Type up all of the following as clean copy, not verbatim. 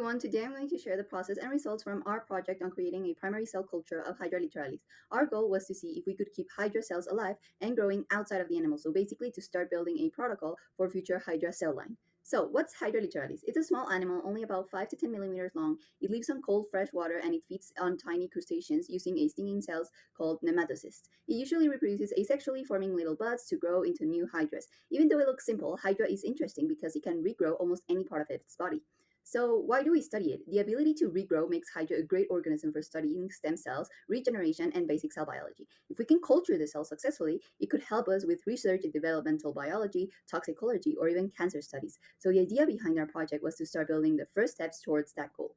everyone. Today I'm going to share the process and results from our project on creating a primary cell culture of Hydra literalis. Our goal was to see if we could keep Hydra cells alive and growing outside of the animal, so basically to start building a protocol for future Hydra cell line. So, what's Hydra literalis? It's a small animal, only about 5 to 10 millimeters long. It lives on cold, fresh water and it feeds on tiny crustaceans using a stinging cells called nematocysts. It usually reproduces asexually, forming little buds to grow into new Hydras. Even though it looks simple, Hydra is interesting because it can regrow almost any part of its body. So, why do we study it? The ability to regrow makes Hydra a great organism for studying stem cells, regeneration, and basic cell biology. If we can culture the cell successfully, it could help us with research in developmental biology, toxicology, or even cancer studies. So, the idea behind our project was to start building the first steps towards that goal.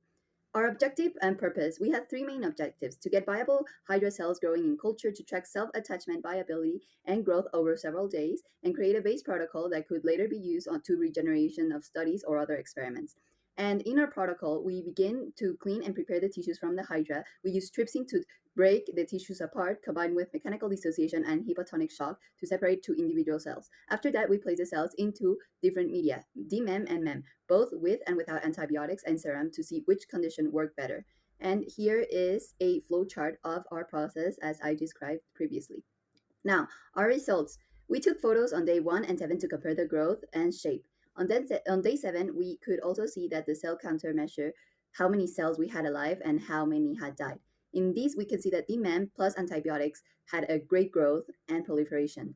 Our objective and purpose, we had three main objectives: to get viable Hydra cells growing in culture, to track self-attachment, viability, and growth over several days, and create a base protocol that could later be used on to regeneration of studies or other experiments. And in our protocol, we begin to clean and prepare the tissues from the Hydra. We use trypsin to break the tissues apart, combined with mechanical dissociation and hypotonic shock to separate two individual cells. After that, we place the cells into different media, DMEM and MEM, both with and without antibiotics and serum to see which condition work better. And here is a flow chart of our process as I described previously. Now, our results. We took photos on day 1 and 7 to compare the growth and shape. On day 7, we could also see that the cell counter measured how many cells we had alive and how many had died. In these, we can see that DMEM plus antibiotics had a great growth and proliferation.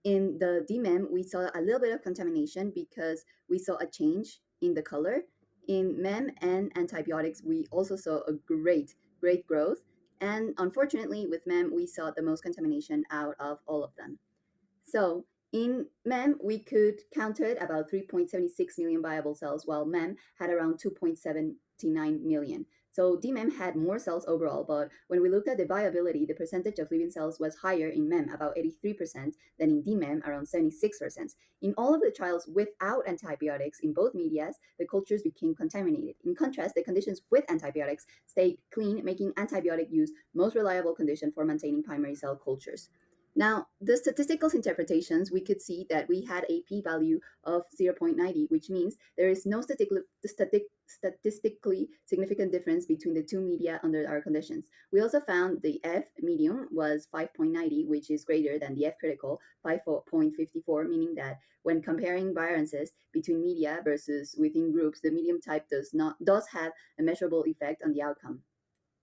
In the DMEM, we saw a little bit of contamination because we saw a change in the color. In MEM and antibiotics, we also saw a great growth. And unfortunately, with MEM, we saw the most contamination out of all of them. So in MEM, we could counted about 3.76 million viable cells, while MEM had around 2.79 million. So DMEM had more cells overall, but when we looked at the viability, the percentage of living cells was higher in MEM, about 83%, than in DMEM, around 76%. In all of the trials without antibiotics in both medias, the cultures became contaminated. In contrast, the conditions with antibiotics stayed clean, making antibiotic use most reliable condition for maintaining primary cell cultures. Now, the statistical interpretations, we could see that we had a p-value of 0.90, which means there is no statistically significant difference between the two media under our conditions. We also found the F medium was 5.90, which is greater than the F critical, 5.54, meaning that when comparing variances between media versus within groups, the medium type does have a measurable effect on the outcome.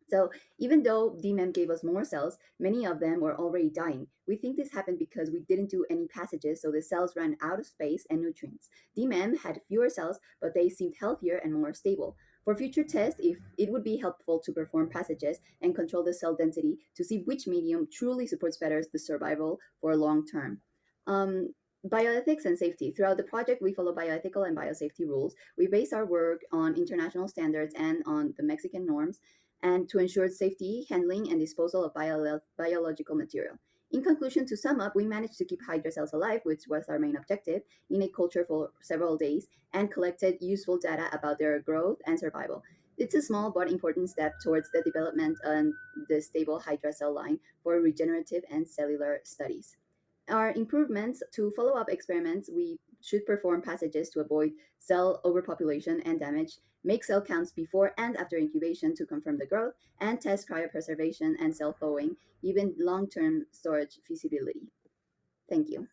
So even though DMEM gave us more cells, many of them were already dying. We think this happened because we didn't do any passages, so the cells ran out of space and nutrients. DMEM had fewer cells, but they seemed healthier and more stable. For future tests, if it would be helpful to perform passages and control the cell density to see which medium truly supports better the survival for long term. Bioethics and safety. Throughout the project, we follow bioethical and biosafety rules. We base our work on international standards and on the Mexican norms, and to ensure safety, handling, and disposal of biological material. In conclusion, to sum up, we managed to keep Hydra cells alive, which was our main objective, in a culture for several days and collected useful data about their growth and survival. It's a small but important step towards the development and the stable Hydra cell line for regenerative and cellular studies. Our improvements: to follow up experiments, we should perform passages to avoid cell overpopulation and damage, make cell counts before and after incubation to confirm the growth, and test cryopreservation and cell thawing, even long term storage feasibility. Thank you.